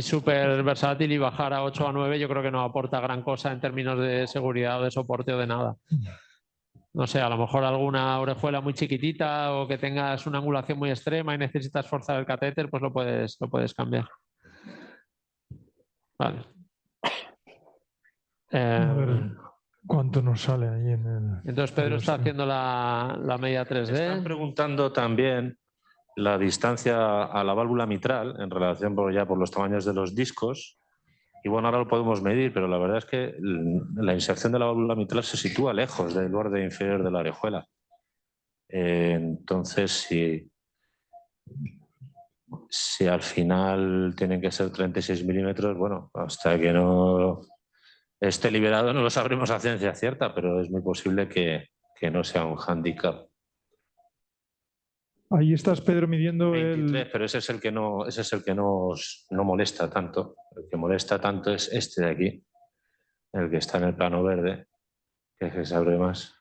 súper versátil, y bajar a 8 o a 9 yo creo que no aporta gran cosa en términos de seguridad o de soporte o de nada. No sé, a lo mejor alguna orejuela muy chiquitita o que tengas una angulación muy extrema y necesitas forzar el catéter, pues lo puedes cambiar. Vale. A ver cuánto nos sale ahí en el... Entonces Pedro está haciendo la media 3D. Están preguntando también la distancia a la válvula mitral en relación por los tamaños de los discos. Y bueno, ahora lo podemos medir, pero la verdad es que la inserción de la válvula mitral se sitúa lejos del borde inferior de la orejuela. Entonces, si al final tienen que ser 36 milímetros, bueno, hasta que no esté liberado no lo sabremos a ciencia cierta, pero es muy posible que no sea un hándicap. Ahí estás, Pedro, midiendo 23, pero ese es el que no molesta tanto. El que molesta tanto es este de aquí, el que está en el plano verde, que es que se abre más.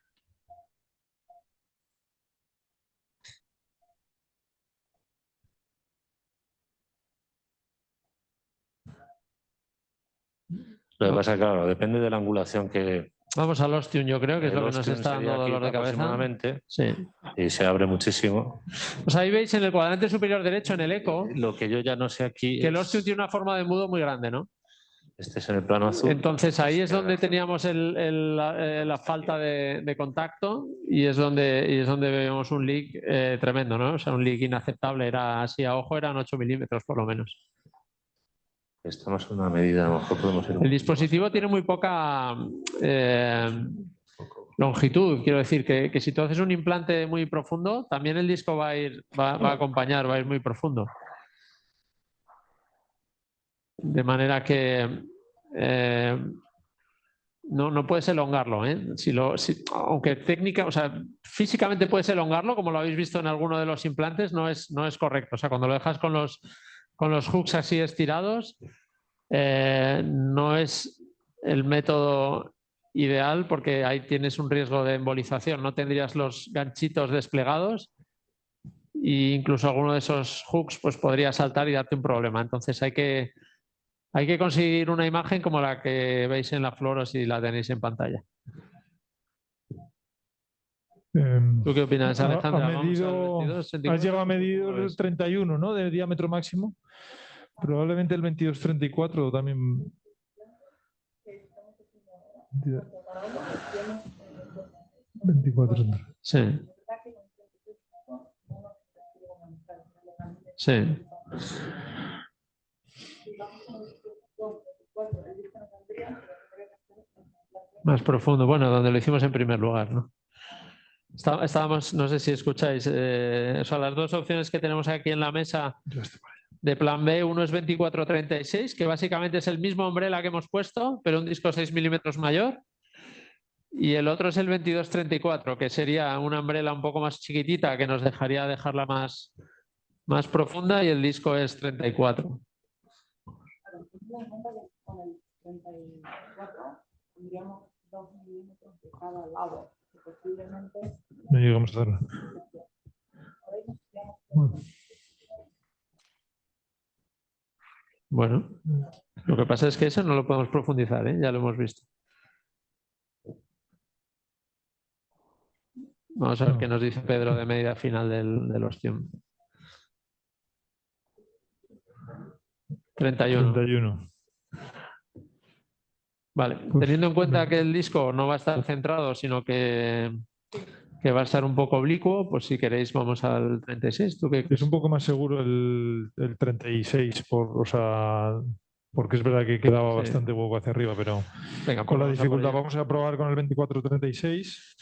Lo que pasa, claro, depende de la angulación que... Vamos al ostium, yo creo que es lo que nos está dando dolor de cabeza. Sí. Y se abre muchísimo. Pues ahí veis en el cuadrante superior derecho, en el eco, lo que yo ya no sé aquí que el ostium tiene una forma de embudo muy grande, ¿no? Este es en el plano azul. Entonces ahí es donde teníamos la falta de contacto y es donde vemos un leak tremendo, ¿no? O sea, un leak inaceptable. Era así a ojo, eran 8 milímetros por lo menos. Estamos en una medida, a lo mejor podemos ir... El dispositivo tiene muy poca longitud. Quiero decir que si tú haces un implante muy profundo, también el disco va a acompañar, va a ir muy profundo. De manera que no puedes elongarlo, ¿eh? Aunque físicamente puedes elongarlo, como lo habéis visto en alguno de los implantes, no es correcto. O sea, cuando lo dejas con los hooks así estirados, no es el método ideal porque ahí tienes un riesgo de embolización. No tendrías los ganchitos desplegados e incluso alguno de esos hooks pues podría saltar y darte un problema. Entonces hay que conseguir una imagen como la que veis en la flor o si la tenéis en pantalla. ¿Tú qué opinas, Alejandra? Has llegado a medir el 31, ¿no? De diámetro máximo. Probablemente el 22-34 también. Sí. Sí. Más profundo, bueno, donde lo hicimos en primer lugar, ¿no? Estábamos, no sé si escucháis, o sea, las dos opciones que tenemos aquí en la mesa de plan B, uno es 24-36, que básicamente es el mismo umbrella que hemos puesto, pero un disco 6 milímetros mayor. Y el otro es el 22-34, que sería una umbrella un poco más chiquitita, que nos dejaría dejarla más profunda, y el disco es 34. Con el 34 tendríamos 2 milímetros de cada lado, que posiblemente No llegamos a hacerlo. Bueno, lo que pasa es que eso no lo podemos profundizar, ¿eh? Ya lo hemos visto. Vamos a ver qué nos dice Pedro de medida final del ostión. 31. Vale, teniendo en cuenta que el disco no va a estar centrado, sino que va a estar un poco oblicuo, pues si queréis vamos al 36. ¿Tú qué crees? Es un poco más seguro el 36, o sea, porque es verdad que quedaba bastante hueco hacia arriba, pero venga, con la dificultad vamos a probar con el 24-36.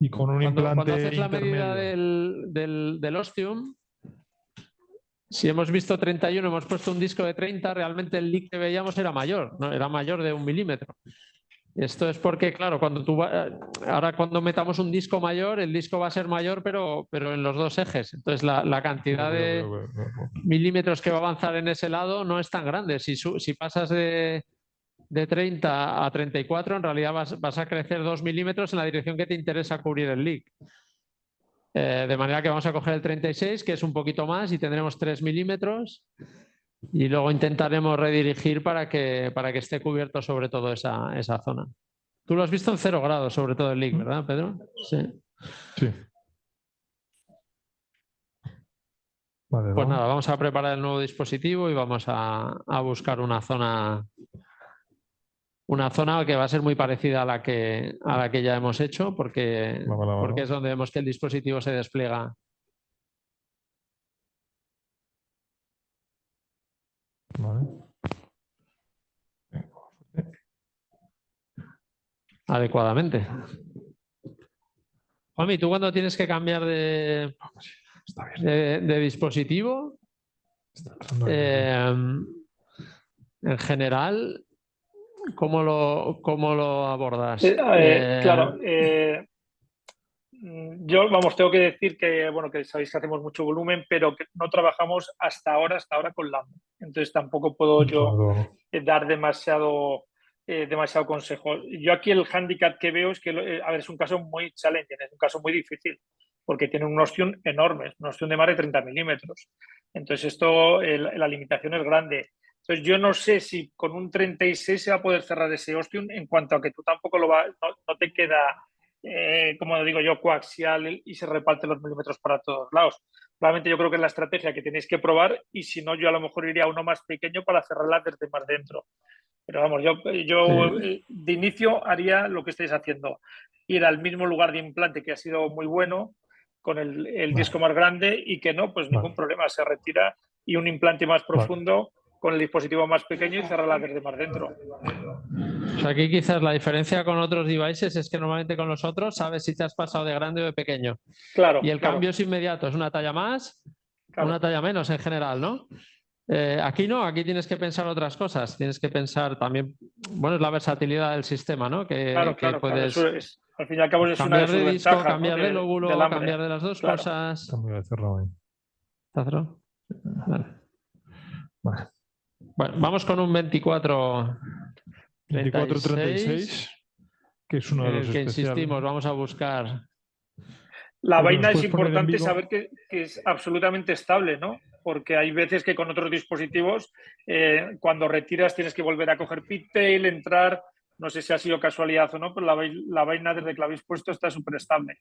Y con un implante cuando haces la intermedio. medida del ostium, si hemos visto 31, hemos puesto un disco de 30, realmente el leak que veíamos era mayor, ¿no? Era mayor de 1 milímetro. Esto es porque, claro, ahora cuando metamos un disco mayor, el disco va a ser mayor, pero en los dos ejes. Entonces la cantidad de milímetros que va a avanzar en ese lado no es tan grande. Si pasas de 30 a 34, en realidad vas a crecer 2 milímetros en la dirección que te interesa cubrir el leak. De manera que vamos a coger el 36, que es un poquito más, y tendremos 3 milímetros. Y luego intentaremos redirigir para que esté cubierto sobre todo esa zona. Tú lo has visto en 0 grados, sobre todo el leak, ¿verdad, Pedro? Sí. Sí. Vale, pues nada, vamos a preparar el nuevo dispositivo y vamos a buscar una zona que va a ser muy parecida a la que ya hemos hecho, porque es donde vemos que el dispositivo se despliega. Vale. Adecuadamente. Juanmi, ¿tú cuando tienes que cambiar de dispositivo? En general, ¿cómo lo abordas? Claro. Yo, tengo que decir que sabéis que hacemos mucho volumen, pero que no trabajamos hasta ahora con Lambda. Entonces tampoco puedo yo dar demasiado consejo. Yo aquí el hándicap que veo es que, es un caso muy challenging, es un caso muy difícil, porque tiene un ostión enorme, un ostión de más de 30 milímetros. Entonces la limitación es grande. Entonces yo no sé si con un 36 se va a poder cerrar ese ostión, en cuanto a que tú tampoco no te queda, como digo yo, coaxial y se reparten los milímetros para todos lados. Realmente yo creo que es la estrategia que tenéis que probar, y si no, yo a lo mejor iría a uno más pequeño para cerrarla desde más dentro. Pero vamos, yo de inicio haría lo que estáis haciendo, ir al mismo lugar de implante, que ha sido muy bueno, con el disco más grande, y que no, pues ningún problema, se retira, y un implante más profundo con el dispositivo más pequeño y cerrarla desde más dentro. O sea, aquí quizás la diferencia con otros devices es que normalmente con los otros sabes si te has pasado de grande o de pequeño. Claro. Y el cambio es inmediato, es una talla más, una talla menos en general, ¿no? Aquí no, aquí tienes que pensar otras cosas. Tienes que pensar también, es la versatilidad del sistema, ¿no? Que puedes al fin y al cabo es cambiar una de de disco, ventajas, cambiar de lóbulo, cambiar de las dos cosas. ¿Está cerrado? Vale. Bueno, vamos con un 24-36, que es uno de los que insistimos, vamos a buscar. La vaina es importante saber que es absolutamente estable, ¿no? Porque hay veces que con otros dispositivos, cuando retiras tienes que volver a coger pigtail, entrar. No sé si ha sido casualidad o no, pero la vaina desde que la habéis puesto está súper estable.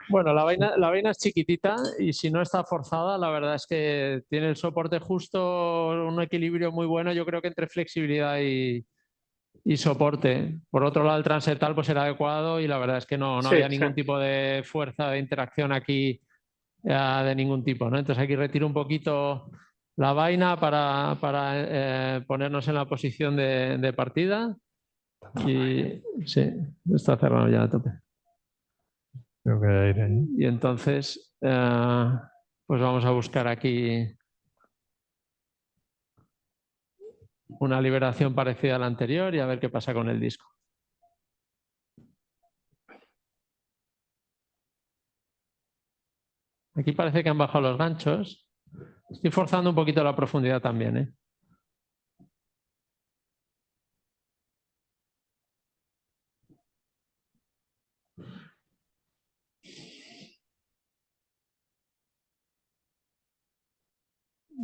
Bueno, la vaina es chiquitita, y si no está forzada, la verdad es que tiene el soporte justo, un equilibrio muy bueno, yo creo que entre flexibilidad y soporte. Por otro lado, el transetal pues era adecuado, y la verdad es que no había ningún tipo de fuerza de interacción aquí de ningún tipo, ¿no? Entonces aquí retiro un poquito la vaina para ponernos en la posición de partida. Y sí, está cerrado ya a tope. Creo que hay aire ahí. Y entonces, pues vamos a buscar aquí una liberación parecida a la anterior y a ver qué pasa con el disco. Aquí parece que han bajado los ganchos. Estoy forzando un poquito la profundidad también, ¿eh?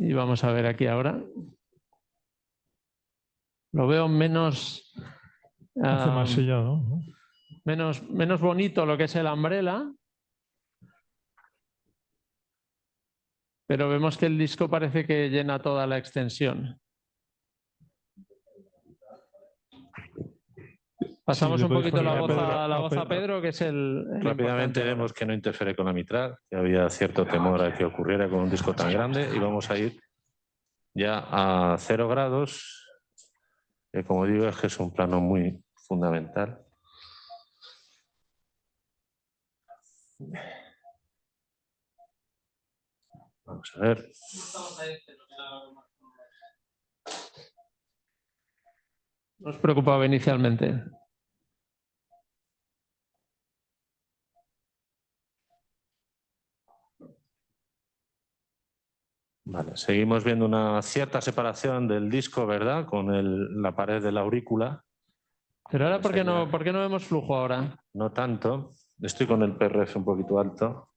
Y vamos a ver aquí ahora. Lo veo menos, Hace más sellado, ¿no? menos bonito lo que es el umbrella. Pero vemos que el disco parece que llena toda la extensión. Pasamos Sí, un poquito la voz a Pedro. Pedro, que es el Rápidamente importante. vemos que no interfiere con la mitral, que había cierto temor a que ocurriera con un disco tan grande, y vamos a ir ya a 0 grados, que como digo es que es un plano muy fundamental. Vamos a ver. No os preocupaba inicialmente. Vale, seguimos viendo una cierta separación del disco, ¿verdad? Con la pared de la aurícula. Pero ahora, ¿por qué no vemos flujo ahora? No tanto. Estoy con el PRF un poquito alto.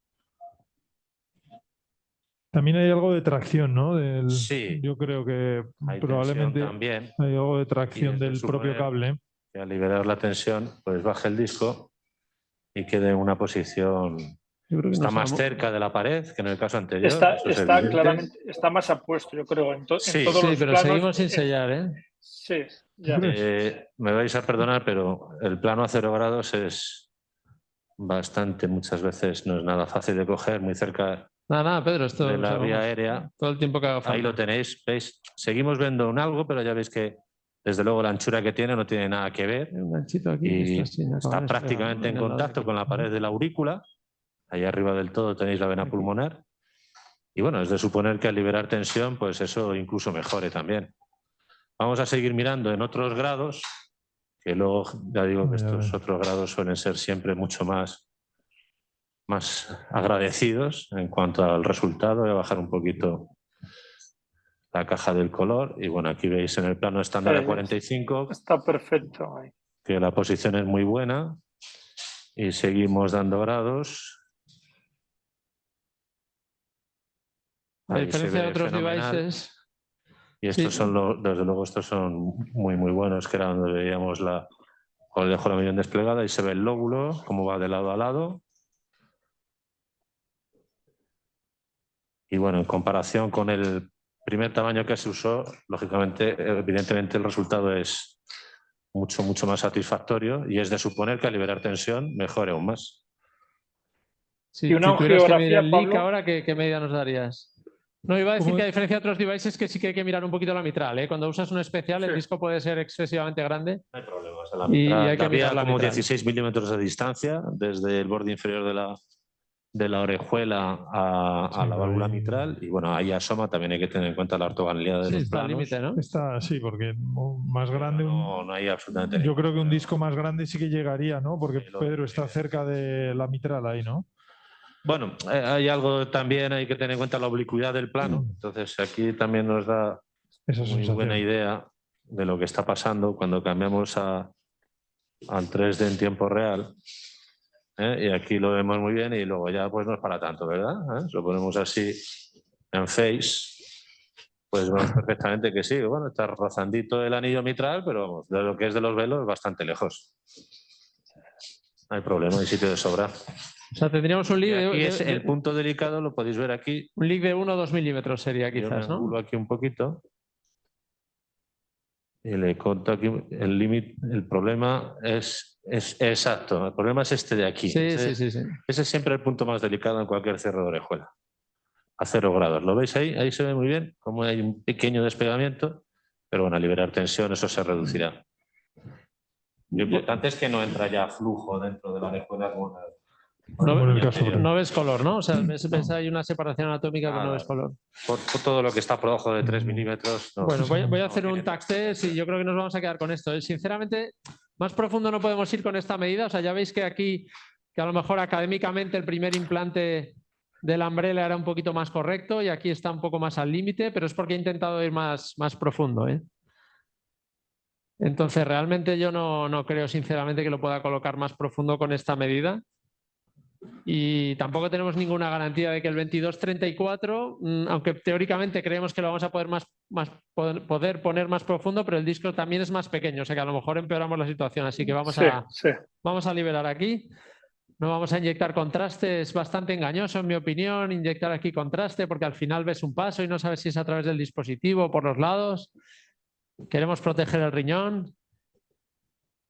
También hay algo de tracción, ¿no? Sí. Yo creo que Hay probablemente tensión también. hay algo de Y tracción es de del propio suponer cable. que al liberar la tensión, pues baje el disco y quede en una posición. Yo creo que Está nos más ha- cerca de la pared que en el caso anterior. Está eso es evidente. claramente, está más apuesto, yo creo, en todos Sí, los pero planos. seguimos sin sellar, ¿eh? Sí, ya. Me vais a perdonar, pero el plano a 0 grados es bastante, muchas veces no es nada fácil de coger, muy cerca Nada, Pedro, esto de la vamos, vía aérea. todo el tiempo que haga falta. Ahí lo tenéis, ¿veis? Seguimos viendo un algo, pero ya veis que desde luego la anchura que tiene no tiene nada que ver. Hay un ganchito aquí que Y está sin acabar está de prácticamente en el lado contacto de con la pared de la aurícula. Ahí arriba del todo tenéis la vena Aquí. pulmonar. Y bueno, es de suponer que al liberar tensión, pues eso incluso mejore también. Vamos a seguir mirando en otros grados, que luego ya digo que estos otros grados suelen ser siempre mucho más agradecidos en cuanto al resultado. Voy a bajar un poquito la caja del color y bueno, aquí veis en el plano estándar a 45 Está perfecto ahí. que la posición es muy buena y seguimos dando grados. A Ahí se diferencia de ve otros fenomenal. devices. Y estos Sí. son desde luego estos son muy buenos, que era donde veíamos con el la medión desplegada y se ve el lóbulo, cómo va de lado a lado. Y bueno, en comparación con el primer tamaño que se usó, lógicamente, evidentemente el resultado es mucho más satisfactorio y es de suponer que al liberar tensión mejore aún más. Si, Y una si tuvieras que medir geografía, el leak Pablo. ahora, ¿qué medida nos darías? No, iba a decir que a diferencia de otros devices que sí que hay que mirar un poquito la mitral, ¿eh? Cuando usas un especial, el Sí. disco puede ser excesivamente grande. No hay problemas. En la Y mitral hay que había mirar la como mitral. 16 milímetros de distancia desde el borde inferior de la orejuela a la válvula mitral y bueno, ahí asoma, también hay que tener en cuenta la ortogonalidad de Sí, los está al planos. límite, ¿no? Está así, porque más grande. No hay absolutamente Yo ningún creo que un problema. disco más grande sí que llegaría, ¿no? Porque Sí, lo Pedro que está cerca de la mitral ahí, ¿no? Bueno, hay algo también, hay que tener en cuenta la oblicuidad del plano. Entonces aquí también nos da Esa muy sensación. buena idea de lo que está pasando cuando cambiamos al 3D en tiempo real. Y aquí lo vemos muy bien y luego ya pues no es para tanto, ¿verdad? Si lo ponemos así en face, pues vemos perfectamente que sí. Bueno, está rozandito el anillo mitral, pero vamos, de lo que es de los velos bastante lejos. No hay problema, hay sitio de sobra. O sea, tendríamos un Y leak aquí es el punto delicado, lo podéis ver aquí. un leak de 1 o 2 milímetros sería Yo quizás, me ¿no? angulo aquí un poquito. Y le conto aquí el límite. El problema es exacto. El problema es este de aquí. Sí, Ese sí. es siempre el punto más delicado en cualquier cierre de orejuela. a 0 grados. ¿Lo veis ahí? Ahí se ve muy bien como hay un pequeño despegamiento, pero bueno, al liberar tensión eso se reducirá. Lo importante es que no entra ya flujo dentro de la orejuela. No ves color, ¿no? O sea, ves hay una separación anatómica, pero no ves color. Por todo lo que está por debajo de 3 milímetros. No, bueno, voy a hacer un tax test y yo creo que nos vamos a quedar con esto. Sinceramente, más profundo no podemos ir con esta medida. O sea, ya veis que aquí, que a lo mejor académicamente el primer implante del Umbrella era un poquito más correcto y aquí está un poco más al límite, pero es porque he intentado ir más profundo, ¿eh? Entonces, realmente yo no creo sinceramente que lo pueda colocar más profundo con esta medida. Y tampoco tenemos ninguna garantía de que el 22-34, aunque teóricamente creemos que lo vamos a poder poner más profundo, pero el disco también es más pequeño, o sea que a lo mejor empeoramos la situación, así que vamos a liberar aquí. No vamos a inyectar contraste, es bastante engañoso en mi opinión inyectar aquí contraste porque al final ves un paso y no sabes si es a través del dispositivo o por los lados. Queremos proteger el riñón.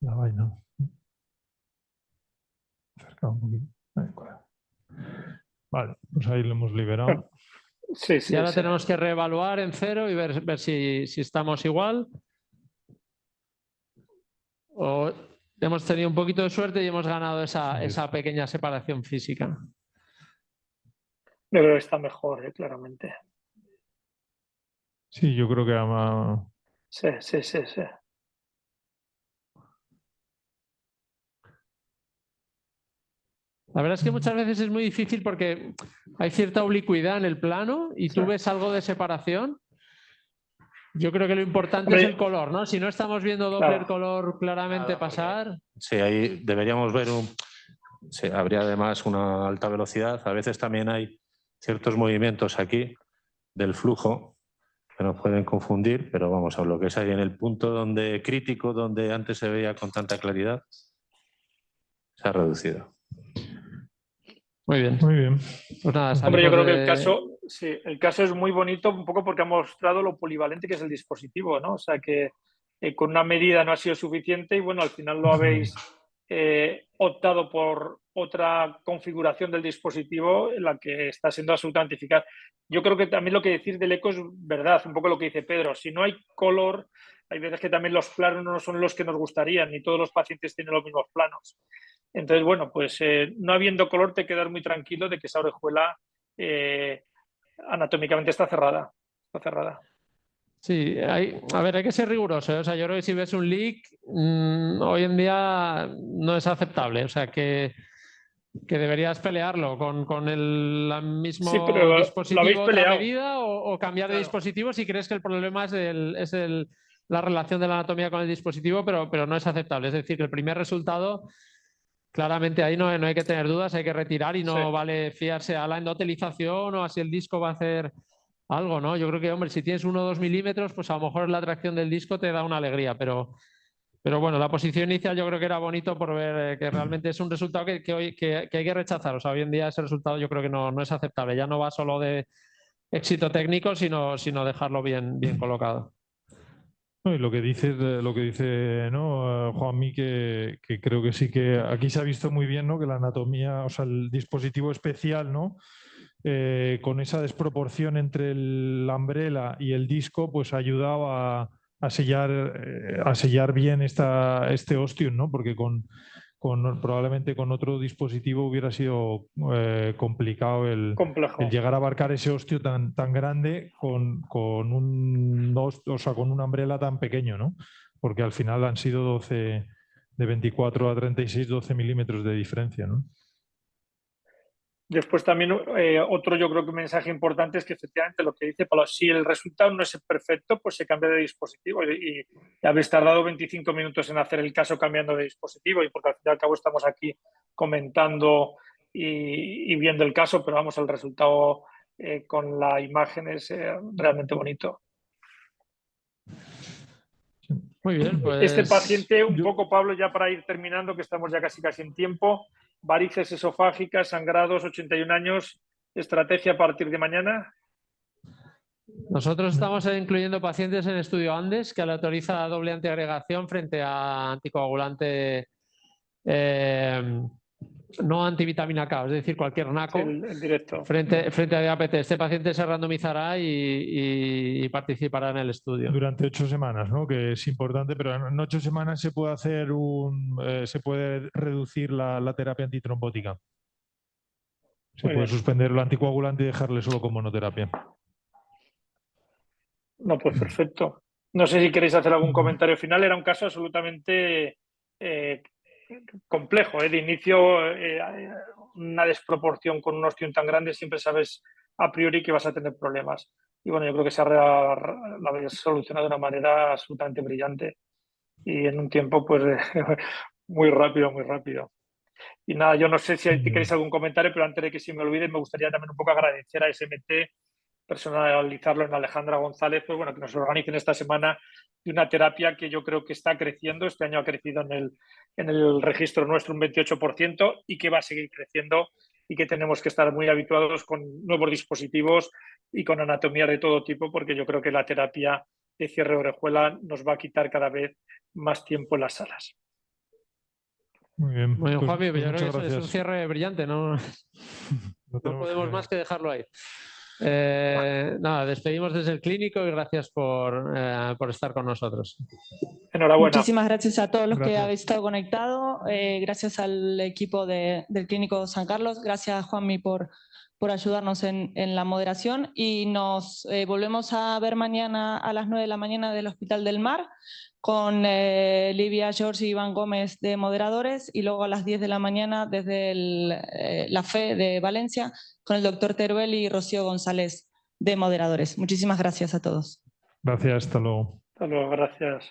La vaina. Acerca un poquito. Vale, pues ahí lo hemos liberado. Sí, y ahora tenemos que reevaluar en 0 y ver si estamos igual. O hemos tenido un poquito de suerte y hemos ganado esa pequeña separación física. Yo creo que está mejor, claramente. Sí, yo creo que Sí. La verdad es que muchas veces es muy difícil porque hay cierta oblicuidad en el plano y tú ves algo de separación. Yo creo que lo importante es el color, ¿no? Si no estamos viendo Doppler color claramente pasar. Sí, ahí deberíamos ver sí, habría además una alta velocidad. A veces también hay ciertos movimientos aquí del flujo que nos pueden confundir, pero vamos a lo que es ahí en el punto crítico donde antes se veía con tanta claridad, se ha reducido. Muy bien. Muy bien. Pues nada, hombre, yo creo que el caso es muy bonito un poco porque ha mostrado lo polivalente que es el dispositivo, ¿no? O sea que con una medida no ha sido suficiente y bueno, al final lo habéis optado por otra configuración del dispositivo en la que está siendo absolutamente eficaz. Yo creo que también lo que decís del eco es verdad, un poco lo que dice Pedro. Si no hay color, hay veces que también los planos no son los que nos gustarían, ni todos los pacientes tienen los mismos planos. Entonces, bueno, pues no habiendo color te quedas muy tranquilo de que esa orejuela anatómicamente está cerrada. Sí, hay que ser riguroso, ¿eh? O sea, yo creo que si ves un leak, hoy en día no es aceptable. O sea, que deberías pelearlo con el mismo dispositivo, otra medida o cambiar de dispositivo si crees que el problema es la relación de la anatomía con el dispositivo, pero no es aceptable. Es decir, que el primer resultado, claramente ahí no hay que tener dudas, hay que retirar y no vale fiarse a la endotelización o a si el disco va a hacer algo, ¿no? Yo creo que, hombre, si tienes 1 o 2 milímetros, pues a lo mejor la tracción del disco te da una alegría, pero bueno, la posición inicial yo creo que era bonito por ver que realmente es un resultado que hay que rechazar. O sea, hoy en día ese resultado yo creo que no es aceptable. Ya no va solo de éxito técnico, sino dejarlo bien colocado. Y lo que dice ¿no? Juanmi, que creo que sí que aquí se ha visto muy bien, ¿no? Que la anatomía, o sea, el dispositivo especial, ¿no? Con esa desproporción entre el Umbrella y el disco, pues ha ayudado a sellar bien este ostium, ¿no? Porque probablemente con otro dispositivo hubiera sido complicado el llegar a abarcar ese osteo tan grande con un Umbrella tan pequeño, ¿no? Porque al final han sido 12, de 24 a 36, 12 milímetros de diferencia, ¿no? Después también otro yo creo que un mensaje importante es que efectivamente lo que dice Pablo, si el resultado no es perfecto, pues se cambia de dispositivo y habéis tardado 25 minutos en hacer el caso cambiando de dispositivo y porque al fin y al cabo estamos aquí comentando y viendo el caso, pero vamos, el resultado con la imagen es realmente bonito. Muy bien, pues... Este paciente, un poco, Pablo, ya para ir terminando, que estamos ya casi en tiempo, varices esofágicas, sangrados, 81 años, estrategia a partir de mañana. Nosotros estamos incluyendo pacientes en estudio Andes que le autoriza doble antiagregación frente a anticoagulante no antivitamina K, es decir, cualquier NACO el directo. frente a diabetes. Este paciente se randomizará y participará en el estudio. Durante 8 semanas, ¿no? Que es importante, pero en 8 semanas se puede hacer se puede reducir la terapia antitrombótica. Se puede suspender el anticoagulante y dejarle solo con monoterapia. No, pues perfecto. No sé si queréis hacer algún comentario final. Era un caso absolutamente complejo. De inicio, una desproporción con un ostión tan grande, siempre sabes a priori que vas a tener problemas. Y bueno, yo creo que se la habéis solucionado de una manera absolutamente brillante y en un tiempo pues muy rápido, muy rápido. Y nada, yo no sé si queréis algún comentario, pero antes de que se me olvide, me gustaría también un poco agradecer a SMT, personalizarlo en Alejandra González, pues bueno, que nos organicen esta semana de una terapia que yo creo que está creciendo. Este año ha crecido en el registro nuestro un 28% y que va a seguir creciendo y que tenemos que estar muy habituados con nuevos dispositivos y con anatomía de todo tipo, porque yo creo que la terapia de cierre de orejuela nos va a quitar cada vez más tiempo en las salas. Muy bien. Bueno, Pues, Juanmi, yo creo que gracias. es un cierre brillante, no podemos más que dejarlo ahí. Nada, despedimos desde el clínico y gracias por estar con nosotros. Enhorabuena. Muchísimas gracias a todos los que Gracias. habéis estado conectados. Gracias al equipo del Clínico San Carlos. Gracias, Juanmi, por ayudarnos en la moderación. Y nos volvemos a ver mañana a las 9 de la mañana del Hospital del Mar con Livia George y Iván Gómez de moderadores, y luego a las 10 de la mañana desde la FE de Valencia con el doctor Teruel y Rocío González de moderadores. Muchísimas gracias a todos. Gracias, hasta luego. Hasta luego, gracias.